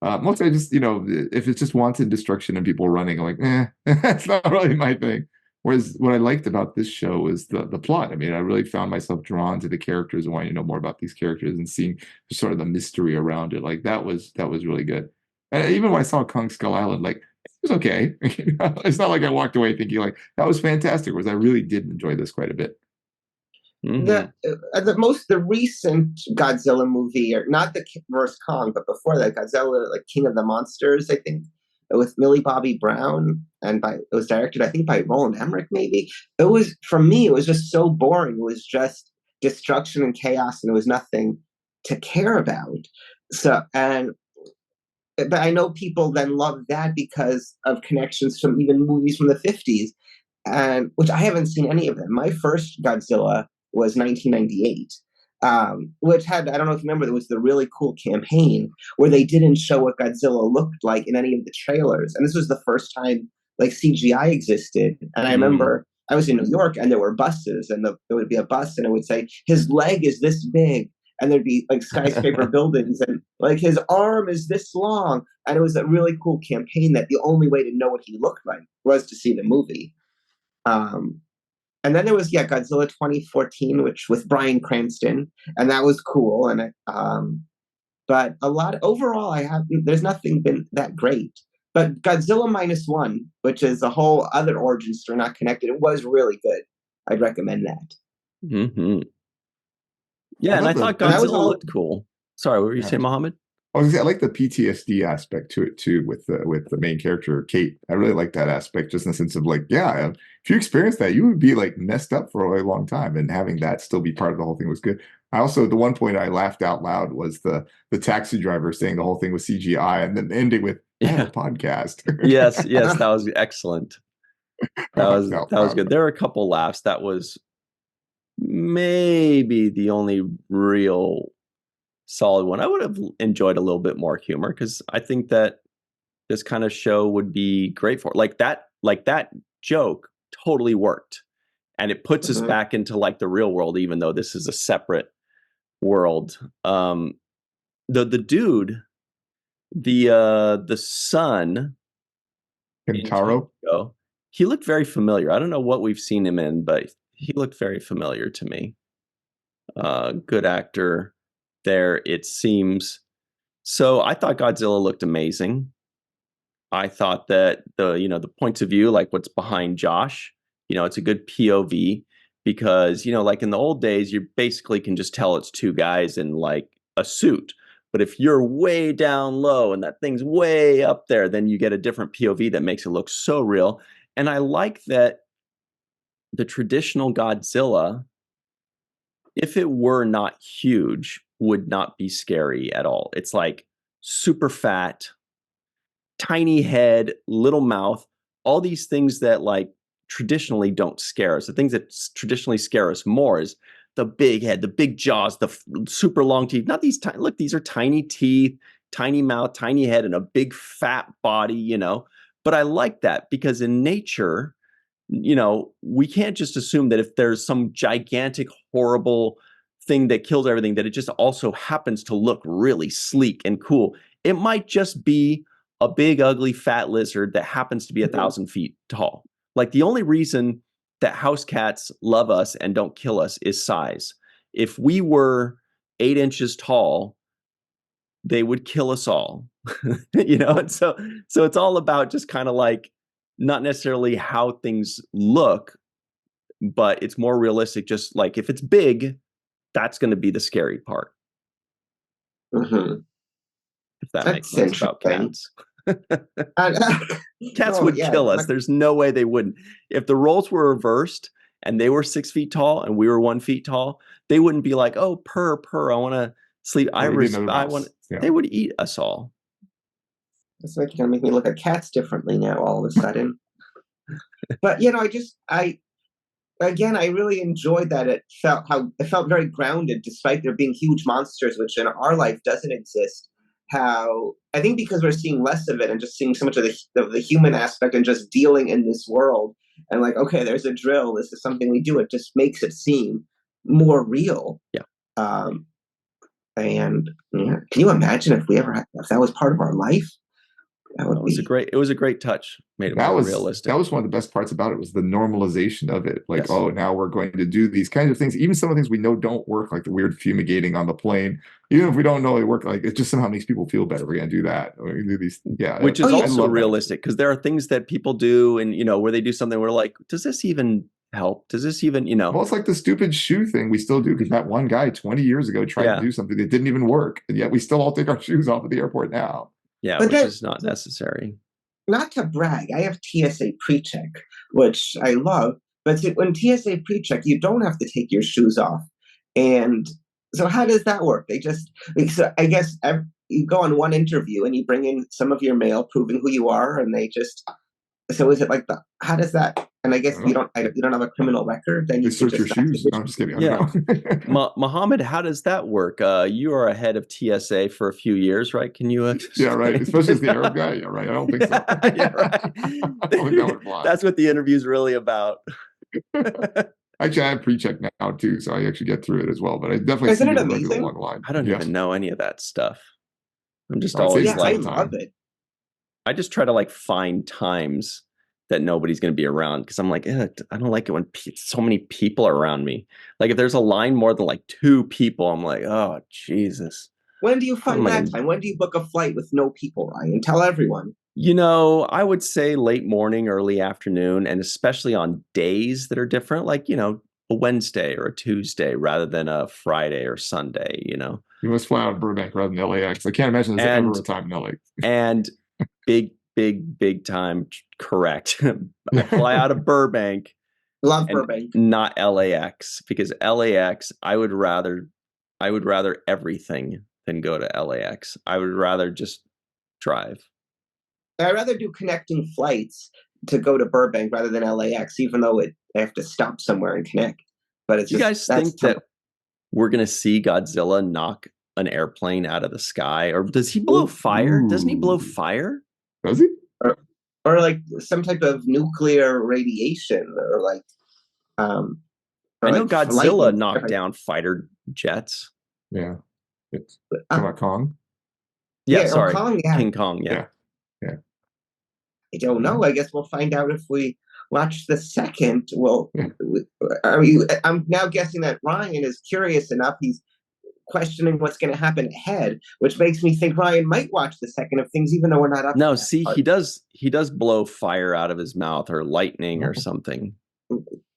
Mostly I just, if it's just wanton destruction and people running, I'm like, that's not really my thing. Whereas what I liked about this show was the plot. I mean, I really found myself drawn to the characters and wanting to know more about these characters and seeing sort of the mystery around it. Like that was really good. And even when I saw Kong Skull Island, like was okay. It's not like I walked away thinking like that was fantastic. Whereas I really did enjoy this quite a bit. Mm-hmm. The recent Godzilla movie, or not the vs Kong, but before that, Godzilla, like King of the Monsters, I think, with Millie Bobby Brown, and it was directed, I think, by Roland Emmerich. Maybe it was, for me, it was just so boring. It was just destruction and chaos, and there was nothing to care about. So, and but I know people then love that because of connections from even movies from the 50s, and which I haven't seen any of them. My first Godzilla was 1998, which had, I don't know if you remember, there was the really cool campaign where they didn't show what Godzilla looked like in any of the trailers, and this was the first time like CGI existed. And I Mm. remember I was in New York, and there were buses, and there would be a bus, and it would say his leg is this big, and there'd be like skyscraper buildings, and like his arm is this long, and it was a really cool campaign that the only way to know what he looked like was to see the movie. Um, and then there was, yeah, Godzilla 2014, which with Bryan Cranston, and that was cool. But a lot overall, I haven't. There's nothing been that great. But Godzilla minus one, which is a whole other origin story, not connected, it was really good. I'd recommend that. Mm-hmm. I Yeah, and thought I thought And that was Godzilla all. looked cool. Sorry, what were you yeah, saying, Mohammed? I was gonna say, I like the PTSD aspect to it too, with the main character Kate. I really like that aspect, just in the sense of like, yeah, if you experience that, you would be like messed up for a really long time, and having that still be part of the whole thing was good. I also, the one point I laughed out loud was the taxi driver saying the whole thing was CGI, and then ending with "I have a Yeah. podcast." Yes, yes, that was excellent. I That laughed was out that was loud. good. There were a couple laughs. That was maybe the only real solid one. I would have enjoyed a little bit more humor because I think that this kind of show would be great for it. Like that joke totally worked. And it puts us Mhm. back into like the real world, even though this is a separate world. The dude, the son in Kentaro. Tokyo, he looked very familiar. I don't know what we've seen him in, but he looked very familiar to me. Good actor there, it seems. So I thought Godzilla looked amazing. I thought that the points of view, like what's behind Josh, it's a good POV because, like in the old days, you basically can just tell it's two guys in like a suit. But if you're way down low and that thing's way up there, then you get a different POV that makes it look so real. And I like that the traditional Godzilla, if it were not huge, would not be scary at all. It's like super fat, tiny head, little mouth, all these things that like traditionally don't scare us. The things that traditionally scare us more is the big head, the big jaws, the super long teeth. Not these tiny, look, these are tiny teeth, tiny mouth, tiny head, and a big fat body. But I like that because in nature, we can't just assume that if there's some gigantic, horrible thing that kills everything, that it just also happens to look really sleek and cool. It might just be a big, ugly, fat lizard that happens to be 1,000 feet tall. Like the only reason that house cats love us and don't kill us is size. If we were 8 inches tall, they would kill us all. And so it's all about just kind of like not necessarily how things look, but it's more realistic. Just like if it's big, that's going to be the scary part, Mhm. if that makes That's sense about interesting. cats. Uh, Cats no, would yeah, kill us. There's no way they wouldn't. If the roles were reversed and they were 6 feet tall and we were 1 feet tall, they wouldn't be like, "Oh, purr, I want to sleep." Or maybe another I want. mouse. Yeah. They would eat us all. it's like you're gonna make me look at cats differently now all of a sudden. But I really enjoyed that. It felt very grounded, despite there being huge monsters, which in our life doesn't exist. How I think because we're seeing less of it and just seeing so much of the human aspect and just dealing in this world, and like, okay, there's a drill. This is something we do. It just makes it seem more real. Yeah. And yeah, can you imagine if if that was part of our life? That would be. It was a great touch. Made it That more was realistic. that was one of the best parts about it was the normalization of it. Like, Yes. oh, now we're going to do these kinds of things. Even some of the things we know don't work, like the weird fumigating on the plane. Even if we don't know they work, like it just somehow makes people feel better. We're gonna do that. We're gonna do these. Yeah, Which is Oh, yeah. also realistic because there are things that people do, and where they do something, we're like, does this even help? Does this even, Well, it's like the stupid shoe thing we still do because that one guy 20 years ago tried Yeah. to do something that didn't even work, and yet we still all take our shoes off at the airport now. Yeah, But which then- is not necessary. Not to brag, I have TSA pre-check, which I love. But when TSA pre-check, you don't have to take your shoes off. And so how does that work? So I guess you go on one interview and you bring in some of your mail proving who you are, and so is it like how does that? And I guess you don't have a criminal record. Then They you search your just shoes. No, I'm just kidding. I don't know. Mohammed, how does that work? You are ahead of TSA for a few years, right? Can you? Yeah, right. Especially as the Arab guy. Yeah, right. I don't think so. Yeah, right. I don't think that would fly. That's what the interview's really about. Actually, I have pre-check now too, so I actually get through it as well. But I definitely Isn't see it people that do a amazing? long line. I don't Yes. even know any of that stuff. I'm just Oh, it always saves Yeah, I time. love it. I just try to like find times that nobody's going to be around because I'm like, I don't like it when so many people are around me. Like if there's a line more than like 2 people, I'm like, oh Jesus. When do you find my that God. time? When do you book a flight with no people, Ryan? Tell everyone. I would say late morning, early afternoon, and especially on days that are different, like, a Wednesday or a Tuesday rather than a Friday or Sunday, You must fly out of Burbank rather than LAX. I can't imagine there's ever a time in LA. And big time correct. I fly out of Burbank, Love and Burbank. not LAX, because LAX, I would rather everything than go to LAX. I would rather just drive. I'd rather do connecting flights to go to Burbank rather than LAX, even though I have to stop somewhere and connect. But it's Do you just guys think that we're going to see Godzilla knock an airplane out of the sky? Or does he blow fire? Doesn't he blow fire? Does he? or like some type of nuclear radiation, or like I know like Godzilla lightning knocked strike. down fighter jets. Yeah. It's talking about Kong. Yeah, or sorry. Kong, yeah. King Kong, yeah. I don't know. I guess we'll find out if we watch the second. Well, Yeah. I'm now guessing that Ryan is curious enough. He's questioning what's going to happen ahead, which makes me think Ryan might watch the second of things, even though we're not up. No, to that see, part. he does blow fire out of his mouth, or lightning or something.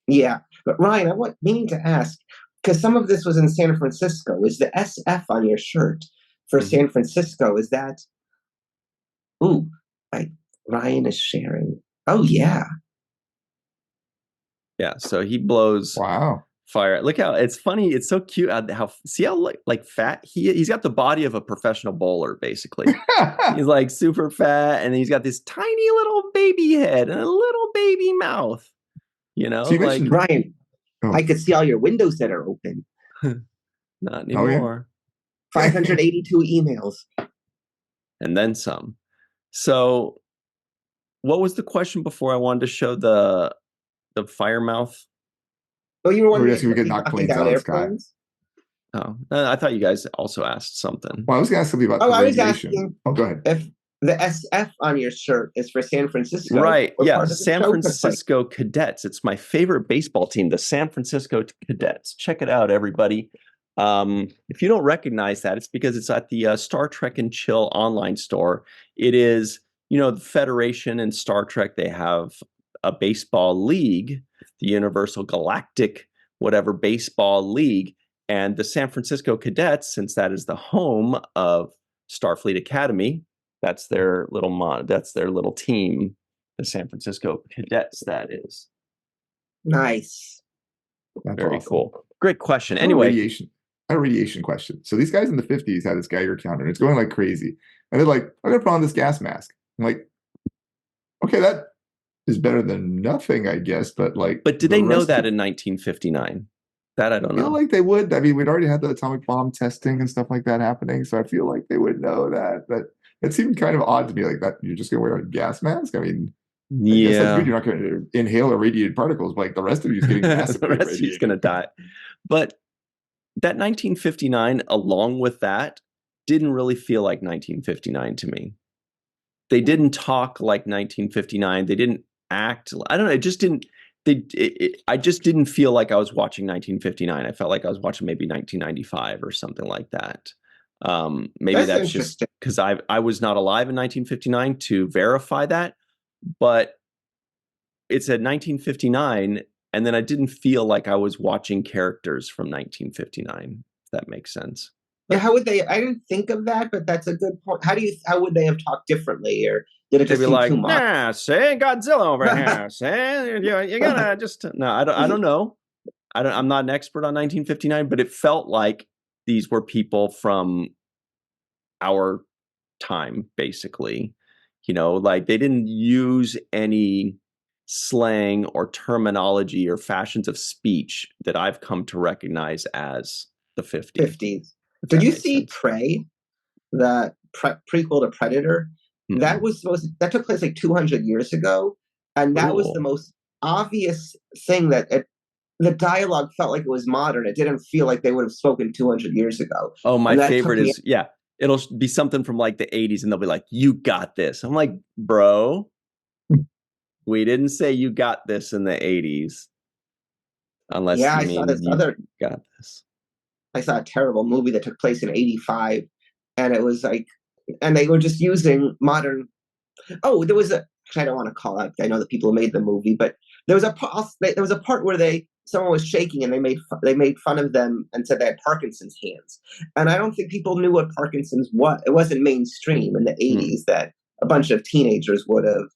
Yeah, but Ryan, I meaning to ask, because some of this was in San Francisco. Is the SF on your shirt for San Francisco? Is that? Ooh, Ryan is sharing. Oh yeah. Yeah, so he blows Wow. fire. Look how it's funny. It's so cute how see how like fat he's got the body of a professional bowler, basically. He's like super fat, and he's got this tiny little baby head and a little baby mouth. So you mentioned- Ryan, Oh. I could see all your windows that are open. Not Oh, yeah? anymore. 582 emails. And then some. So what was the question before? I wanted to show the fire mouth. Oh, you were wondering asking if we if could knock knocking planes down out of the sky. airplanes? Oh, I thought you guys also asked something. Well, I was going to ask something about Oh, the I was radiation. asking Oh, go ahead. if the SF on your shirt is for San Francisco. Right. what Yeah. part of the San show took place. Francisco Cadets. It's my favorite baseball team, the San Francisco Cadets. Check it out, everybody. If you don't recognize that, it's because it's at the Star Trek and Chill online store. It is, the Federation and Star Trek, they have a baseball league, the Universal Galactic, whatever baseball league. And the San Francisco Cadets, since that is the home of Starfleet Academy, that's their little team, the San Francisco Cadets, that is. Nice. That's Very awesome. cool. Great question. I have a Anyway, radiation question. So these guys in the 50s had this Geiger counter, and it's going like crazy. And they're like, I'm going to put on this gas mask. I'm like, okay, that is better than nothing, I guess. But did they know that in 1959? That I don't I feel know. like they would. I mean, we'd already had the atomic bomb testing and stuff like that happening. So I feel like they would know that. But it seemed kind of odd to me, like that you're just going to wear a gas mask. I mean, I guess that's good. You're not going to inhale irradiated particles, but like the rest of you is getting massively the rest of you's going to die. But that 1959, along with that, didn't really feel like 1959 to me. They didn't talk like 1959. They didn't act. I don't know. It just didn't. I just didn't feel like I was watching 1959. I felt like I was watching maybe 1995 or something like that. Maybe That's that's just interesting. because I was not alive in 1959 to verify that, but it said 1959, and then I didn't feel like I was watching characters from 1959. If that makes sense. Yeah, how would they? I didn't think of that, but that's a good point. How would they have talked differently, or did it They'd just be seem too like, modern? "Nah, say Godzilla over here. Say you gotta just no." I don't know. I'm not an expert on 1959, but it felt like these were people from our time, basically. Like they didn't use any slang or terminology or fashions of speech that I've come to recognize as the 50s, 50s. if Did that you makes see sense. Prey, the prequel to Predator? Mm-mm. That took place like 200 years ago, and that was the Cool. most obvious thing the dialogue felt like it was modern. It didn't feel like they would have spoken 200 years ago, Oh, my and that took favorite me. is, yeah, it'll be something from like the 80s and they'll be like, "You got this." I'm like, "Bro, we didn't say you got this in the 80s unless Yeah, you I saw mean this you other. got this." I saw a terrible movie that took place in '85, and it was like, and they were just using modern. Oh, there was a. I don't want to call out. I know the people who made the movie, but there was a part where someone was shaking and they made fun of them and said they had Parkinson's hands. And I don't think people knew what Parkinson's was. It wasn't mainstream in the Hmm. '80s that a bunch of teenagers would have,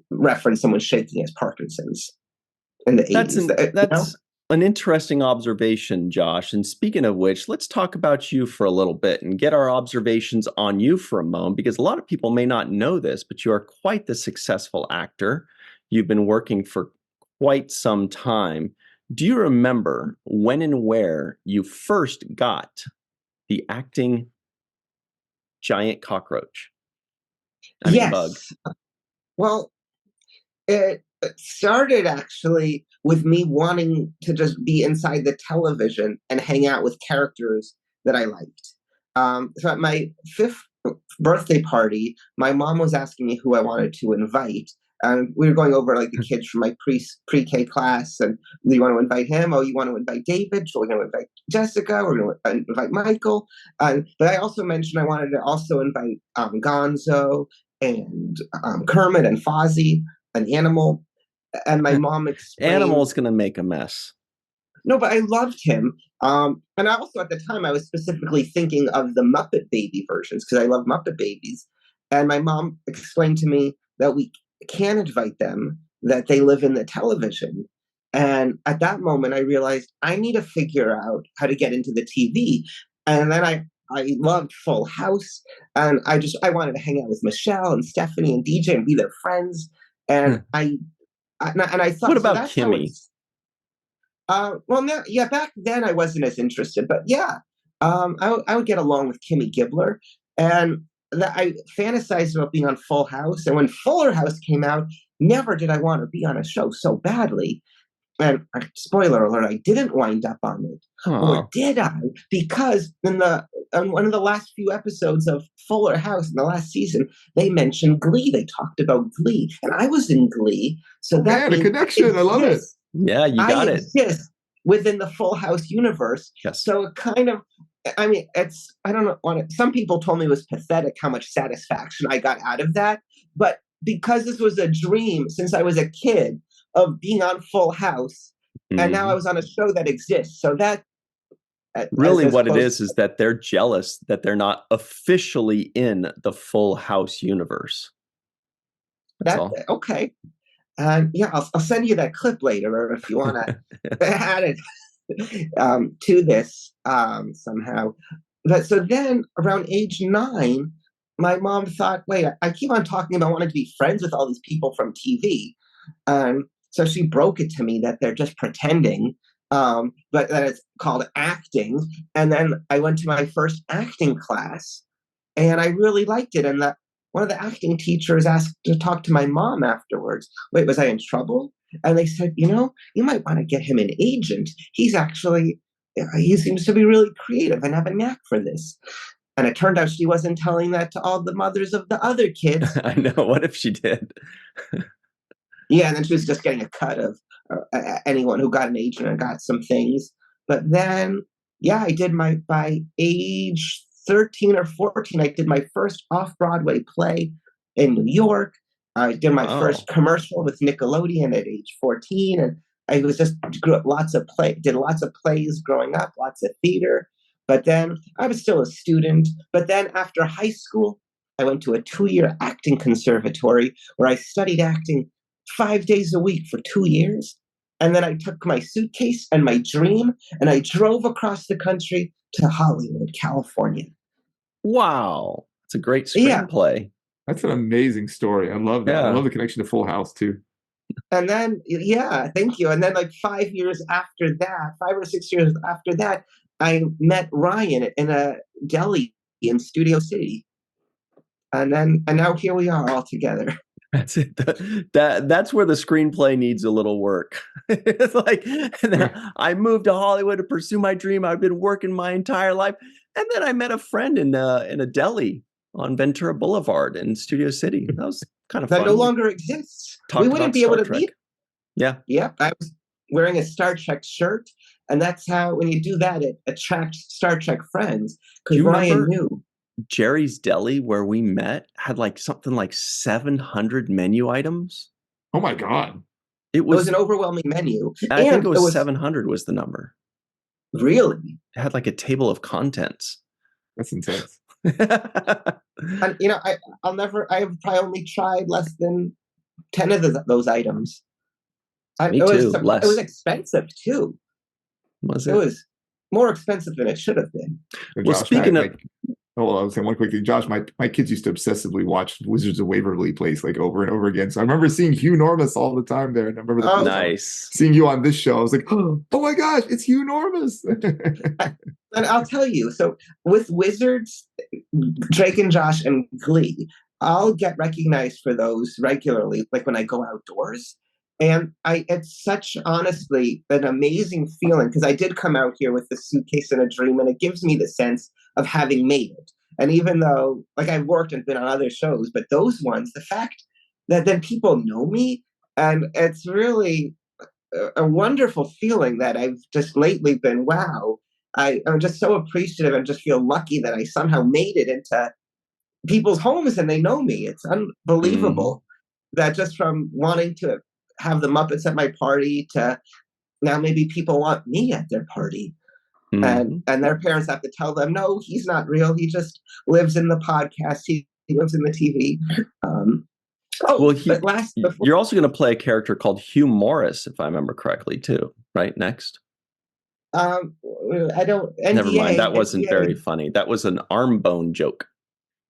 referenced someone shaking as Parkinson's in the That's '80s. an that's an interesting observation, Josh. And speaking of which, let's talk about you for a little bit and get our observations on you for a moment, because a lot of people may not know this, but you are quite the successful actor. You've been working for quite some time. Do you remember when and where you first got the acting giant cockroach? I mean, bug. Yes. Well, it started actually with me wanting to just be inside the television and hang out with characters that I liked. So at my fifth birthday party, my mom was asking me who I wanted to invite. And we were going over like the kids from my pre-K class, and do you want to invite him? Oh, you want to invite David? So we're going to invite Jessica. We're going to invite Michael. But I also mentioned I wanted to also invite Gonzo and Kermit and Fozzie, an animal. And my mom explained, Animal's gonna make a mess. no, but I loved him. And I also, at the time, I was specifically thinking of the Muppet Baby versions because I love Muppet Babies. And my mom explained to me that we can invite them, that they live in the television. And at that moment, I realized I need to figure out how to get into the TV. And then I loved Full House, and I wanted to hang out with Michelle and Stephanie and DJ and be their friends. And I What thought, so about that's how Kimmy? it's. Well, no, yeah, back then I wasn't as interested, but yeah, I would get along with Kimmy Gibbler, and I fantasized about being on Full House. And when Fuller House came out, never did I want to be on a show so badly. And spoiler alert, I didn't wind up on it, or Oh, did I? Because on one of the last few episodes of Fuller House in the last season, they mentioned Glee. They talked about Glee, and I was in Glee, so Oh that man, a means connection. I love it. yeah, you I got it. exist within the Full House universe. Yes. So it kind of, I mean, I don't know. Some people told me it was pathetic how much satisfaction I got out of that. But because this was a dream since I was a kid of being on Full House, and now I Mhm. was on a show that exists. So that, Really, as what it close is that they're jealous that they're not officially in the Full House universe. That's that, all. okay. Yeah, I'll send you that clip later if you want to add it to this somehow. But so then around age 9, my mom thought, wait, I keep on talking about wanting to be friends with all these people from TV. So she broke it to me that they're just pretending, but that it's called acting. And then I went to my first acting class and I really liked it. And that one of the acting teachers asked to talk to my mom afterwards. Wait, was I in trouble? And they said, you might want to get him an agent. He seems to be really creative and have a knack for this. And it turned out she wasn't telling that to all the mothers of the other kids. I know. What if she did? Yeah, and then she was just getting a cut of anyone who got an agent and got some things. But then, yeah, I did by age 13 or 14, I did my first off Broadway play in New York. I did my Wow. first commercial with Nickelodeon at age 14. And I was just grew up did lots of plays growing up, lots of theater. But then I was still a student. But then after high school, I went to a 2-year acting conservatory where I studied acting 5 days a week for 2 years. And then I took my suitcase and my dream and I drove across the country to Hollywood, California. Wow. It's a great Yeah. screenplay. That's an amazing story. I love that. I Yeah. love the connection to Full House too. And then, yeah, thank you. And then, like 5 years after that, 5 or 6 years after that, I met Ryan in a deli in Studio City. And now here we are all together. That's it. That's where the screenplay needs a little work. It's like I moved to Hollywood to pursue my dream. I've been working my entire life, and then I met a friend in a deli on Ventura Boulevard in Studio City. That was kind of That fun. no We longer exists. We talked wouldn't about be able Star to Trek. meet. Yeah, Yeah, I was wearing a Star Trek shirt, and that's how when you do that, it attracts Star Trek friends. do Because you Ryan remember knew. Jerry's Deli where we met had like something like 700 menu items? Oh my God. It It was was. an overwhelming menu, I think and it it was was 700 was the number. really. It had like a table of contents. That's intense. And I've probably only tried less than 10 of those items. Me It too. was Less. expensive too. Was It it? was more expensive than it should have been. So Well, Josh, speaking of, oh, I was saying one quick thing. Josh, my kids used to obsessively watch Wizards of Waverly Place like over and over again. So I remember seeing Hugh Normus all the time there. And I remember the Oh, first time nice. seeing you on this show. I was like, oh my gosh, it's Hugh Normus. and I'll tell you. So with Wizards, Drake and Josh, and Glee, I'll get recognized for those regularly, like when I go outdoors. And it's such honestly an amazing feeling because I did come out here with the suitcase and a dream, and it gives me the sense of having made it. And even though, like, I've worked and been on other shows, but those ones, the fact that then people know me, and it's really a wonderful feeling that I've just lately been, wow, I'm just so appreciative and just feel lucky that I somehow made it into people's homes and they know me. It's Mm. unbelievable that just from wanting to have the Muppets at my party to now maybe people want me at their party. And Mhm. and their parents have to tell them, no, he's not real. He just lives in the podcast. He lives in the TV. Um, Well, but last before you're also going to play a character called Hugh Morris, if I remember correctly, too. Right? Next. um, I don't Never mind. NDA That wasn't NDA. very funny. That was an arm bone joke.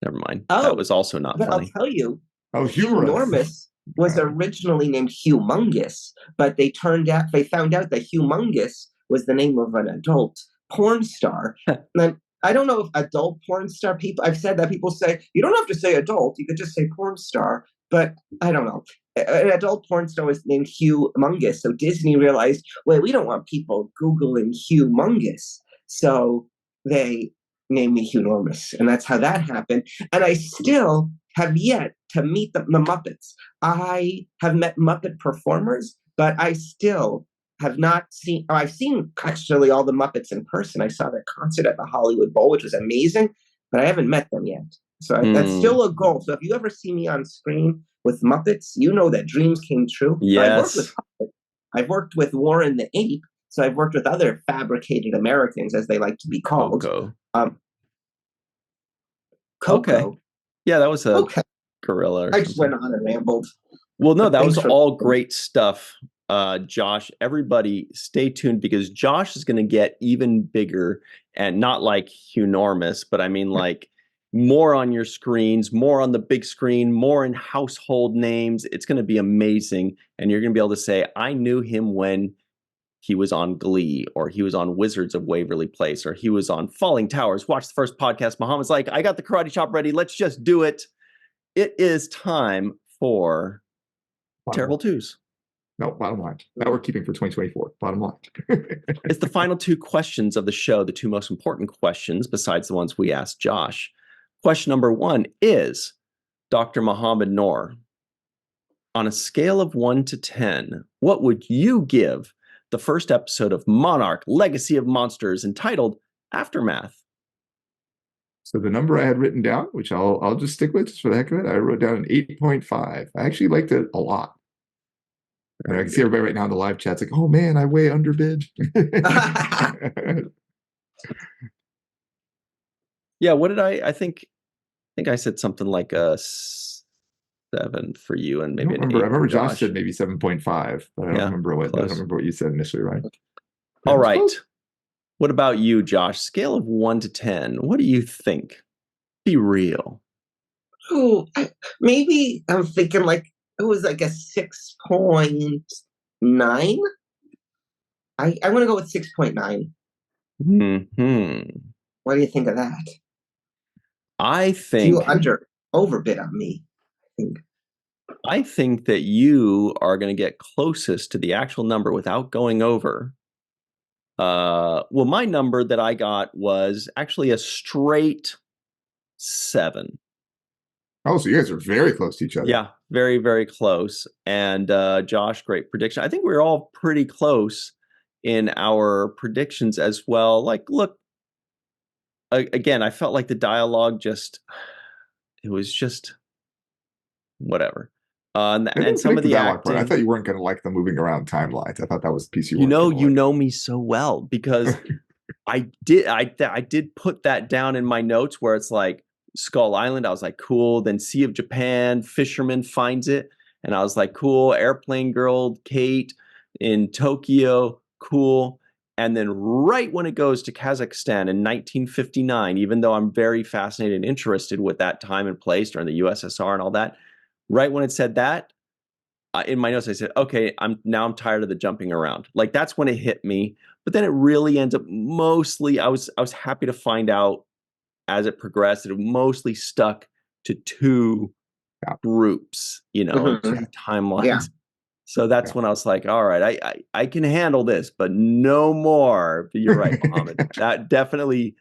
Never mind. That Oh, was also not but I'll funny. tell you, Oh, Hugh humorous. Normus was originally named Humongous, but they found out that Humongous was the name of an adult porn star. And I don't know if adult porn star people. I've said that people say you don't have to say adult; you could just say porn star. But I don't know. An adult porn star was named Humongous, so Disney realized, well, we don't want people googling Humongous, so they named me Hunormous, and that's how that happened. And I still have yet to meet the Muppets. I have met Muppet performers, but I still have not seen. Oh, I've seen actually all the Muppets in person. I saw their concert at the Hollywood Bowl, which was amazing, but I haven't met them yet. So that's Mm. still a goal. So if you ever see me on screen with Muppets, you know that dreams came true. Yes. I've worked with Warren the Ape, so I've worked with other fabricated Americans, as they like to be called. Coco. Um, Okay. Coco. Yeah, that was a Okay. gorilla or I just something. went on and rambled. Well, no, But that was thanks for all great stuff, Josh. Everybody, stay tuned because Josh is going to get even bigger and not like enormous, but I mean like more on your screens, more on the big screen, more in household names. It's going to be amazing, and you're going to be able to say, "I knew him when he was on Glee, or he was on Wizards of Waverly Place, or he was on Falling Towers." Watch the first podcast. Muhammad's like, "I got the karate chop ready. Let's just do it." It is time for Terrible Twos. No, bottom line. That we're keeping for 2024. Bottom line. It's the final two questions of the show, the two most important questions besides the ones we asked Josh. Question number 1 is, Dr. Muhammad Noor, on a scale of 1 to 10, what would you give the first episode of Monarch, Legacy of Monsters, entitled Aftermath? So the number I had written down, which I'll just stick with just for the heck of it, I wrote down an 8.5. I actually liked it a lot. And I can see everybody right now in the live chat's like, oh man, I way underbid. Yeah, what did I think I said something like a 7 for you and maybe an 8 I remember for Josh said maybe 7.5, but I don't remember what you said initially, right? All right. Close. What about you, Josh? Scale of 1 to 10. What do you think? Be real. Oh, maybe I'm thinking like it was like a 6.9. I want to go with 6.9. What do you think of that? I think you overbid on me. I think that you are going to get closest to the actual number without going over. Well, my number that I got was actually a straight 7. Oh, so you guys are very close to each other. Yeah, very, very close. And Josh, great prediction. I think we were all pretty close in our predictions as well. Like, look, again, I felt like the dialogue it was just whatever. And some of the acting. I thought you weren't going to like the moving around timelines. I thought that was the piece you know me so well because I did put that down in my notes where it's like Skull Island. I was like, cool. Then Sea of Japan, fisherman finds it, and I was like, cool. Airplane girl, Kate in Tokyo, cool. And then right when it goes to Kazakhstan in 1959, even though I'm very fascinated and interested with that time and place during the USSR and all that, right when it said that, in my notes I said, okay, I'm tired of the jumping around. Like that's when it hit me. But then it really ends up mostly, I was happy to find out as it progressed, it mostly stuck to 2 groups, two timelines. Yeah. So that's when I was like, all right, I can handle this, but no more. But you're right, Mohammed. That definitely,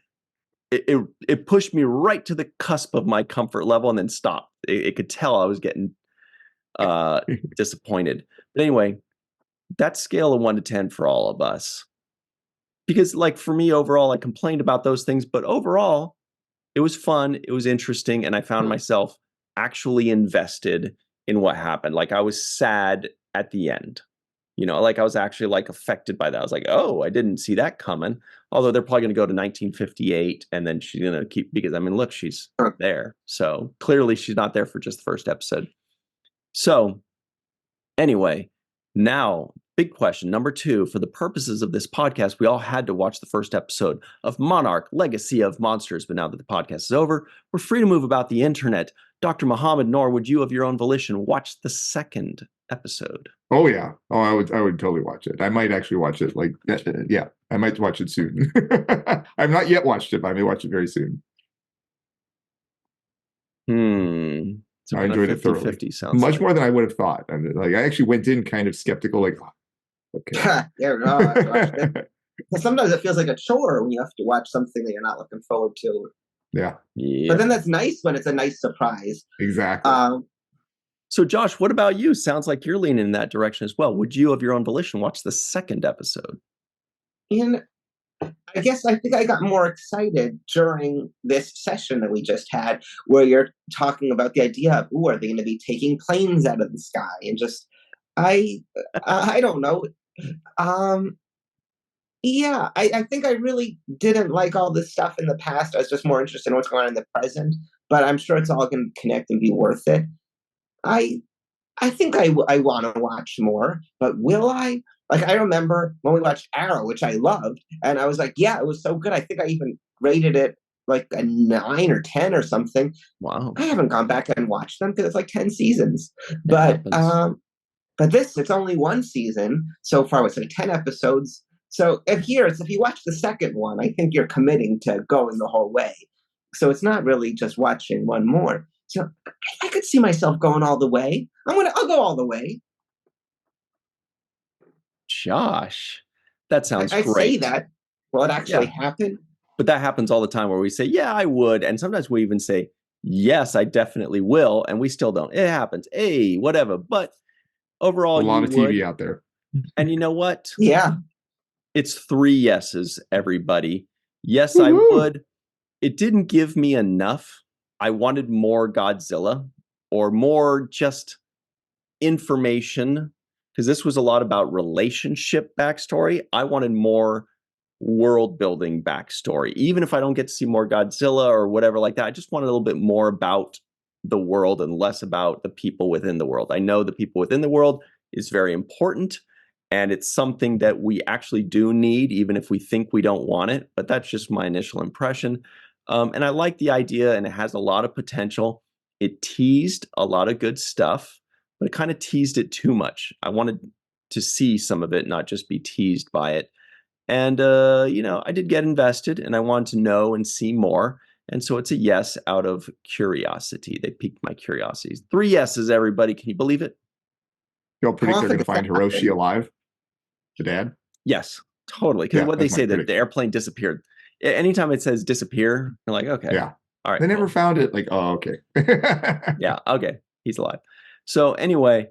it pushed me right to the cusp of my comfort level and then stopped. It could tell I was getting disappointed. But anyway, that scale of 1 to 10 for all of us. Because like for me overall, I complained about those things, but overall, it was fun, it was interesting, and I found myself actually invested in what happened. Like I was sad at the end. Like I was actually like affected by that. I was like, oh, I didn't see that coming. Although they're probably going to go to 1958 and then she's going to keep, because I mean, look, she's there. So clearly she's not there for just the first episode. So anyway, now big question number 2, for the purposes of this podcast, we all had to watch the first episode of Monarch, Legacy of Monsters. But now that the podcast is over, we're free to move about the internet. Dr. Muhammad Noor, would you of your own volition watch the second episode? Oh yeah. Oh, I would totally watch it. I might actually watch it. Like, yeah, I might watch it soon. I've not yet watched it, but I may watch it very soon. So I enjoyed it thoroughly. Much more than I would have thought. I mean, like I actually went in kind of skeptical, like, oh, okay. Sometimes it feels like a chore when you have to watch something that you're not looking forward to. Yeah. But then that's nice when it's a nice surprise. Exactly. So Josh, what about you? Sounds like you're leaning in that direction as well. Would you of your own volition watch the second episode? I guess I think I got more excited during this session that we just had, where you're talking about the idea of, are they going to be taking planes out of the sky? And just, I don't know. Yeah, I think I really didn't like all this stuff in the past. I was just more interested in what's going on in the present, but I'm sure it's all going to connect and be worth it. I think I want to watch more, but will I? Like, I remember when we watched Arrow, which I loved, and I was like, yeah, it was so good. I think I even rated it like a 9 or 10 or something. Wow. I haven't gone back and watched them because it's like 10 seasons. But this, it's only 1 season so far. It's like 10 episodes. So if you watch the second one, I think you're committing to going the whole way. So it's not really just watching one more. So I could see myself going all the way. I'll go all the way. Josh, that sounds I say great. that. Will it actually Yeah. happen? But that happens all the time where we say, yeah, I would. And sometimes we even say, yes, I definitely will. And we still don't. It happens. Hey, whatever. But A overall, lot you of TV would. out there. And you know what? Yeah. It's 3 yeses, everybody. Yes, I Woohoo! would. It didn't give me enough. I wanted more Godzilla or more just information because this was a lot about relationship backstory. I wanted more world building backstory. Even if I don't get to see more Godzilla or whatever like that, I just want a little bit more about the world and less about the people within the world. I know the people within the world is very important and it's something that we actually do need, even if we think we don't want it. But that's just my initial impression. And I like the idea and it has a lot of potential. It teased a lot of good stuff, but it kind of teased it too much. I wanted to see some of it, not just be teased by it. And, I did get invested and I wanted to know and see more. And so it's a yes out of curiosity. They piqued my curiosities. 3 yeses, everybody. Can you believe it? Y'all How predict they're often going to does find that Hiroshi happen? alive? The dad? Yes, totally. Because Yeah, what they that's my say, that the prediction. airplane disappeared. Anytime it says disappear, you're like, okay, Yeah. all right, They never cool. found it. Like, oh, okay. Yeah, okay, he's alive. So anyway,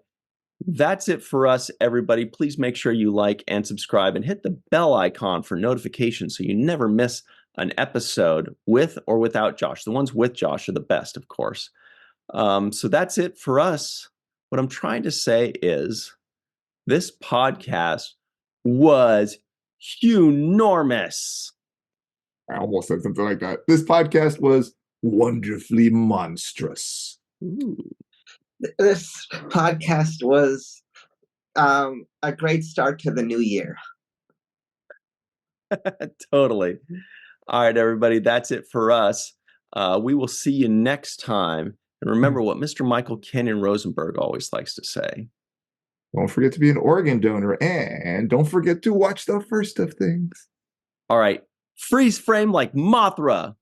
that's it for us, everybody. Please make sure you like and subscribe and hit the bell icon for notifications so you never miss an episode with or without Josh. The ones with Josh are the best, of course. So that's it for us. What I'm trying to say is this podcast was hunormous. I almost said something like that. This podcast was wonderfully monstrous. Ooh. This podcast was a great start to the new year. Totally. All right, everybody, that's it for us. We will see you next time. And remember what Mr. Michael Kenyon Rosenberg always likes to say. Don't forget to be an organ donor, and don't forget to watch the first of things. All right, freeze frame like Mothra.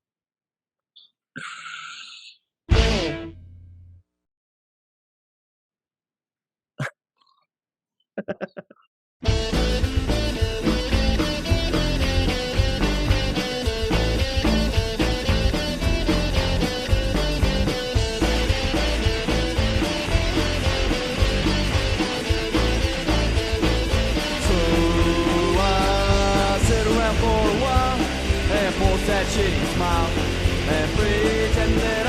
That shitty smile and pretend that